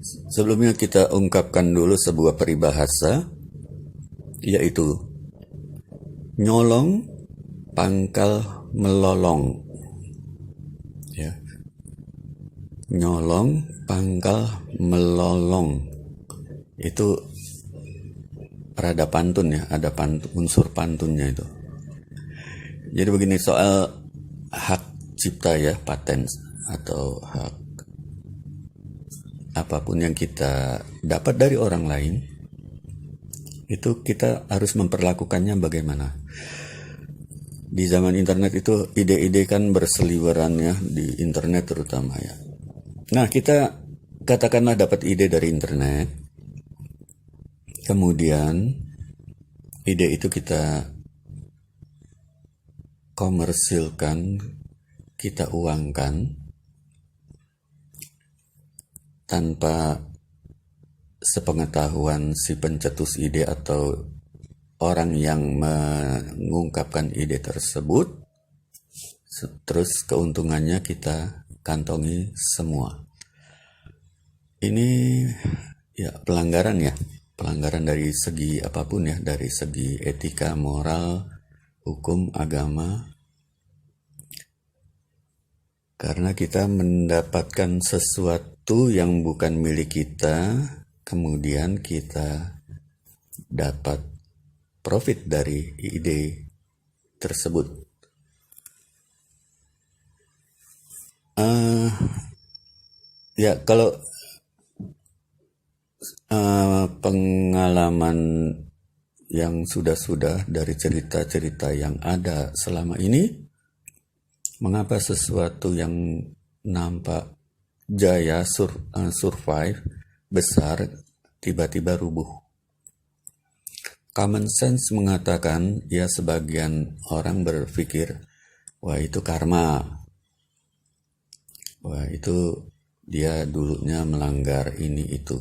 Sebelumnya kita ungkapkan dulu sebuah peribahasa, yaitu nyolong pangkal melolong. Ya. Nyolong pangkal melolong. Itu rada pantun ya, ada unsur pantunnya itu. Jadi begini, soal hak cipta ya, paten atau hak apapun yang kita dapat dari orang lain, itu kita harus memperlakukannya bagaimana. Di zaman internet itu ide-ide kan berseliweran ya, di internet terutama ya. Nah, kita katakanlah dapat ide dari internet, kemudian ide itu kita komersilkan, kita uangkan tanpa sepengetahuan si pencetus ide atau orang yang mengungkapkan ide tersebut. Terus keuntungannya kita kantongi semua. Ini ya pelanggaran dari segi apapun ya, dari segi etika, moral, hukum, agama. Karena kita mendapatkan sesuatu yang bukan milik kita, kemudian kita dapat profit dari ide tersebut. Ya kalau pengalaman yang sudah dari cerita-cerita yang ada selama ini, mengapa sesuatu yang nampak jaya, survive, besar, tiba-tiba rubuh? Common sense mengatakan, ya sebagian orang berpikir, wah itu karma. Wah itu dia dulunya melanggar ini itu.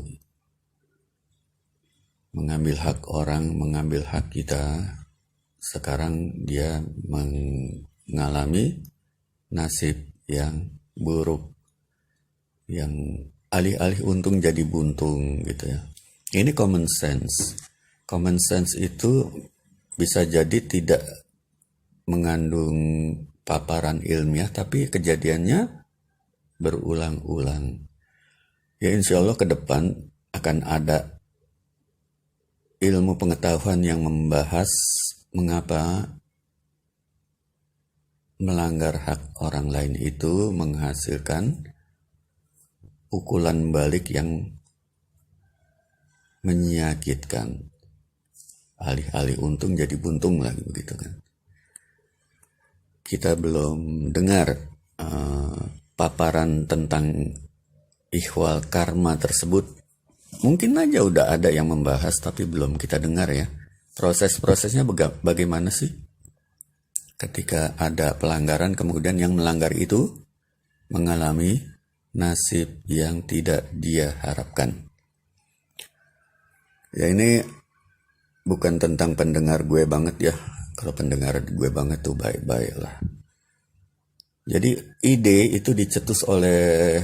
Mengambil hak orang, mengambil hak kita. Sekarang dia mengalami nasib yang buruk, yang alih-alih untung jadi buntung gitu ya. Ini common sense. Common sense itu bisa jadi tidak mengandung paparan ilmiah, tapi kejadiannya berulang-ulang. Ya insya Allah ke depan akan ada ilmu pengetahuan yang membahas mengapa melanggar hak orang lain itu menghasilkan pukulan balik yang menyakitkan. Alih-alih untung jadi buntung lagi begitu kan. Kita belum dengar paparan tentang ihwal karma tersebut. Mungkin aja udah ada yang membahas tapi belum kita dengar ya. Proses-prosesnya bagaimana sih? Ketika ada pelanggaran, kemudian yang melanggar itu mengalami nasib yang tidak dia harapkan. Ya ini bukan tentang pendengar gue banget ya. Kalau pendengar gue banget tuh baik-baik lah. Jadi ide itu dicetus oleh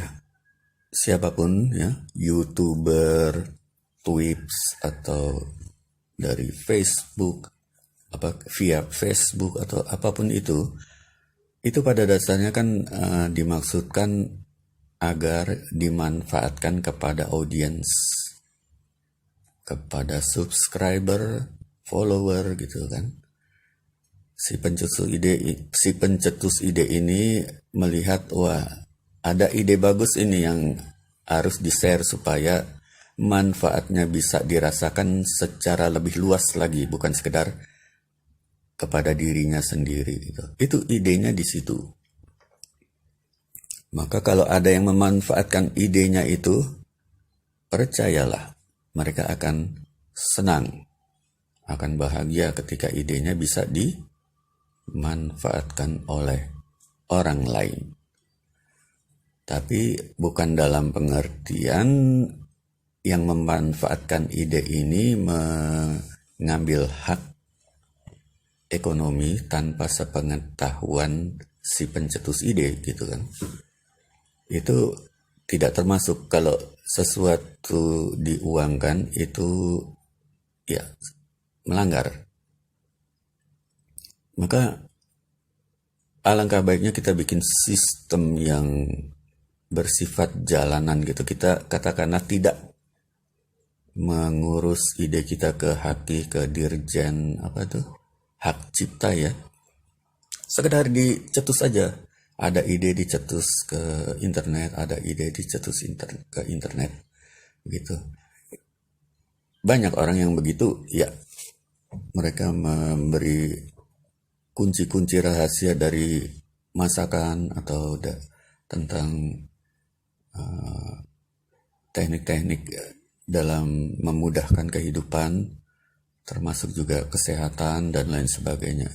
siapapun ya, YouTuber, Tweets atau dari Facebook, via Facebook atau apapun itu pada dasarnya kan dimaksudkan agar dimanfaatkan kepada audiens, kepada subscriber, follower gitu kan. Si pencetus ide ini melihat, wah ada ide bagus ini yang harus di-share supaya manfaatnya bisa dirasakan secara lebih luas lagi, bukan sekedar kepada dirinya sendiri gitu. Itu idenya di situ. Maka kalau ada yang memanfaatkan idenya itu, percayalah mereka akan senang, akan bahagia ketika idenya bisa dimanfaatkan oleh orang lain. Tapi bukan dalam pengertian yang memanfaatkan ide ini mengambil hak ekonomi tanpa sepengetahuan si pencetus ide gitu kan. Itu tidak termasuk. Kalau sesuatu diuangkan itu ya melanggar. Maka alangkah baiknya kita bikin sistem yang bersifat jalanan gitu. Kita katakanlah tidak mengurus ide kita ke Haki, ke Dirjen hak cipta ya. Sekedar dicetus saja. Ada ide dicetus ke internet, ada ide dicetus ke internet gitu. Banyak orang yang begitu ya, mereka memberi kunci-kunci rahasia dari masakan atau tentang teknik-teknik dalam memudahkan kehidupan, termasuk juga kesehatan dan lain sebagainya.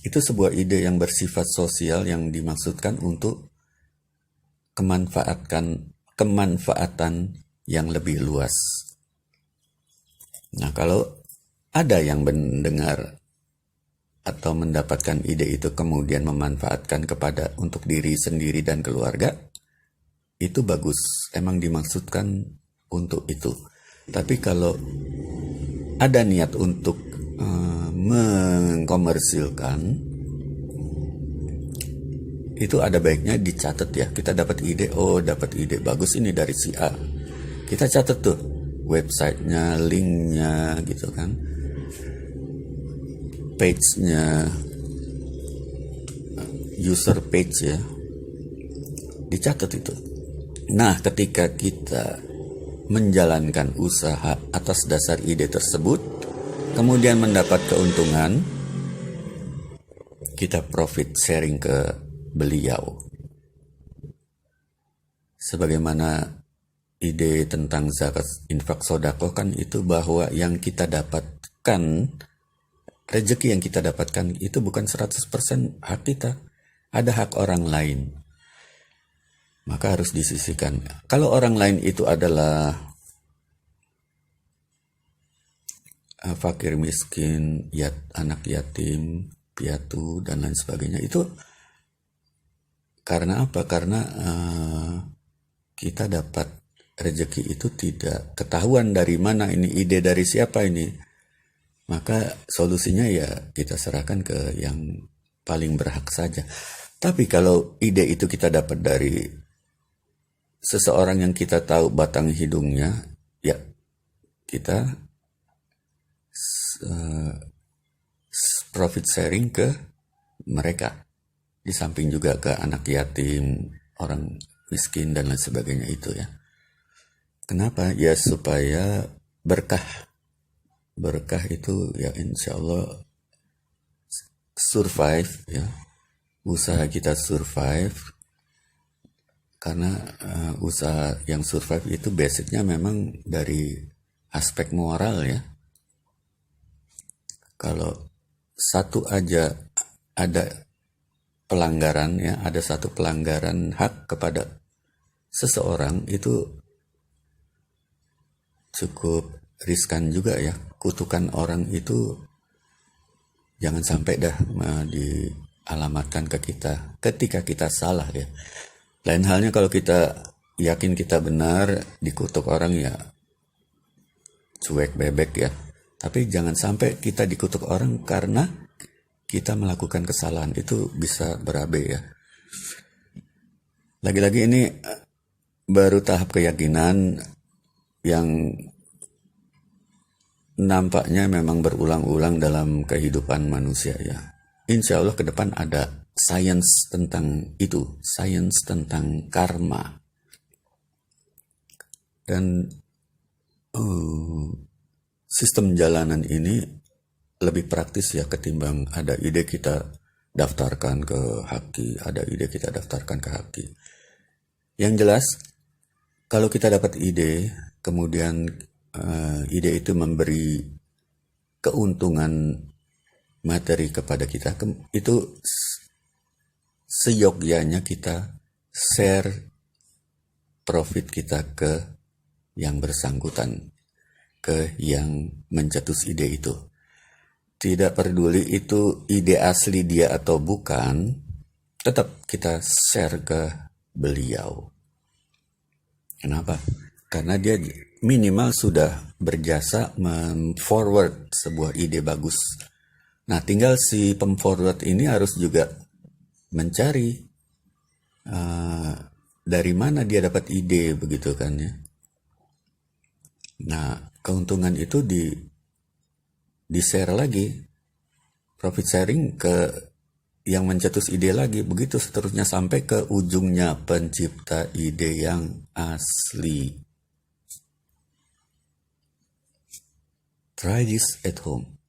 Itu sebuah ide yang bersifat sosial yang dimaksudkan untuk kemanfaatan yang lebih luas. Nah, kalau ada yang mendengar atau mendapatkan ide itu kemudian memanfaatkan untuk diri sendiri dan keluarga, itu bagus, emang dimaksudkan untuk itu. Tapi kalau ada niat untuk mengkomersilkan, itu ada baiknya dicatat ya. Kita dapat ide bagus ini dari si A, kita catat tuh websitenya, linknya gitu kan, page-nya, user page ya, dicatat itu. Nah, ketika kita menjalankan usaha atas dasar ide tersebut, kemudian mendapat keuntungan, kita profit sharing ke beliau. Sebagaimana ide tentang zakat, infak, sedekah kan itu, bahwa yang kita dapatkan, rezeki yang kita dapatkan itu bukan 100% hak kita, ada hak orang lain. Maka harus disisihkan. Kalau orang lain itu adalah fakir miskin, anak yatim, piatu, dan lain sebagainya, itu karena apa? Karena kita dapat rezeki itu tidak ketahuan dari mana ini, ide dari siapa ini. Maka solusinya ya kita serahkan ke yang paling berhak saja. Tapi kalau ide itu kita dapat dari seseorang yang kita tahu batang hidungnya, ya kita profit sharing ke mereka. Di samping juga ke anak yatim, orang miskin, dan lain sebagainya itu ya. Kenapa? Ya supaya berkah. Berkah itu ya insya Allah survive ya. Usaha kita survive. Karena usaha yang survive itu basicnya memang dari aspek moral ya. Kalau satu aja ada pelanggaran ya, ada satu pelanggaran hak kepada seseorang, itu cukup riskan juga ya. Kutukan orang itu jangan sampai dialamatkan ke kita ketika kita salah ya. Lain halnya kalau kita yakin kita benar, dikutuk orang ya cuek bebek ya. Tapi jangan sampai kita dikutuk orang karena kita melakukan kesalahan, itu bisa berabe ya. Lagi-lagi ini baru tahap keyakinan yang nampaknya memang berulang-ulang dalam kehidupan manusia ya. Insya Allah ke depan ada sains tentang itu, sains tentang karma. Dan sistem jalanan ini lebih praktis ya, ketimbang ada ide kita daftarkan ke Haki, ada ide kita daftarkan ke Haki. Yang jelas, kalau kita dapat ide, kemudian ide itu memberi keuntungan materi kepada kita, itu seyogyanya kita share profit kita ke yang bersangkutan, ke yang mencetus ide itu. Tidak peduli itu ide asli dia atau bukan, tetap kita share ke beliau. Kenapa? Karena dia minimal sudah berjasa men-forward sebuah ide bagus. Nah, tinggal si pem-forward ini harus juga mencari dari mana dia dapat ide, begitu kan ya. Nah, keuntungan itu di-share lagi, profit sharing ke yang mencetus ide lagi, begitu seterusnya sampai ke ujungnya pencipta ide yang asli. Try this at home.